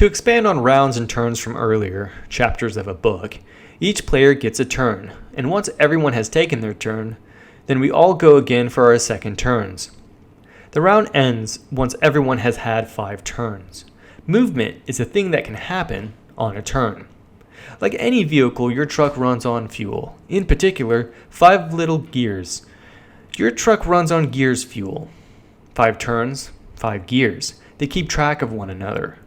To expand on rounds and turns from earlier chapters of a book, each player gets a turn, and once everyone has taken their turn, then we all go again for our second turns. The round ends once everyone has had 5 turns. Movement is a thing that can happen on a turn. Like any vehicle, your truck runs on fuel. In particular, 5 little gears. Your truck runs on gears fuel. 5 turns, 5 gears. They keep track of one another.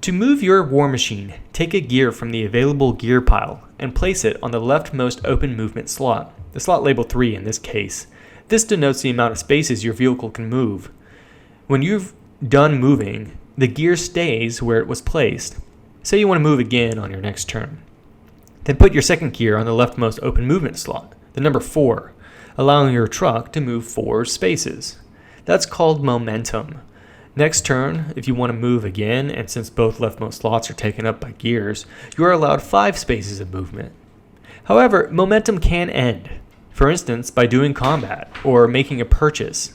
To move your war machine, take a gear from the available gear pile and place it on the leftmost open movement slot, the slot labeled 3 in this case. This denotes the amount of spaces your vehicle can move. When you've done moving, the gear stays where it was placed. Say you want to move again on your next turn. Then put your second gear on the leftmost open movement slot, the number 4, allowing your truck to move 4 spaces. That's called momentum. Next turn, if you want to move again, and since both leftmost slots are taken up by gears, you are allowed 5 spaces of movement. However, momentum can end, for instance, by doing combat or making a purchase.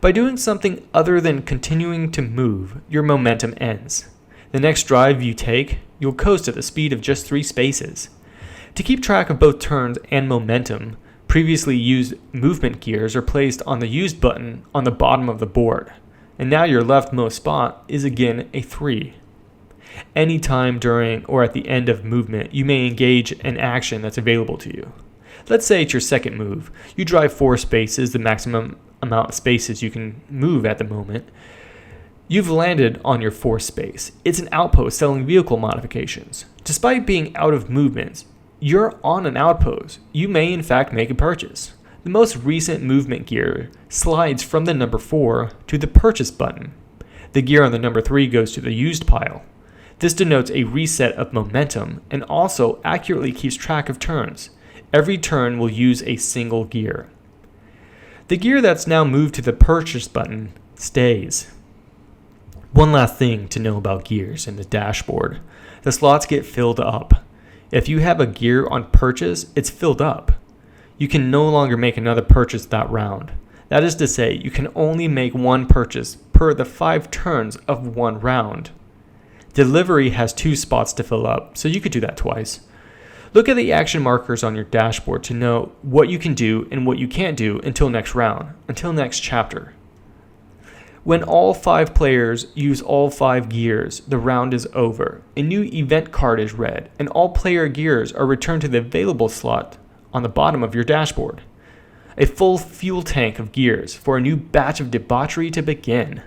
By doing something other than continuing to move, your momentum ends. The next drive you take, you'll coast at the speed of just 3 spaces. To keep track of both turns and momentum, previously used movement gears are placed on the used button on the bottom of the board. And now your leftmost spot is again a 3. Anytime during or at the end of movement, you may engage an action that's available to you. Let's say it's your second move. You drive 4 spaces, the maximum amount of spaces you can move at the moment. You've landed on your 4th space. It's an outpost selling vehicle modifications. Despite being out of movements, you're on an outpost. You may in fact make a purchase. The most recent movement gear slides from the number 4 to the purchase button. The gear on the number 3 goes to the used pile. This denotes a reset of momentum and also accurately keeps track of turns. Every turn will use a single gear. The gear that's now moved to the purchase button stays. One last thing to know about gears in the dashboard. The slots get filled up. If you have a gear on purchase, it's filled up. You can no longer make another purchase that round. That is to say, you can only make 1 purchase per the 5 turns of 1 round. Delivery has 2 spots to fill up, so you could do that twice. Look at the action markers on your dashboard to know what you can do and what you can't do until next round, until next chapter. When all 5 players use all 5 gears, the round is over. A new event card is read, and all player gears are returned to the available slot on the bottom of your dashboard. A full fuel tank of gears for a new batch of debauchery to begin.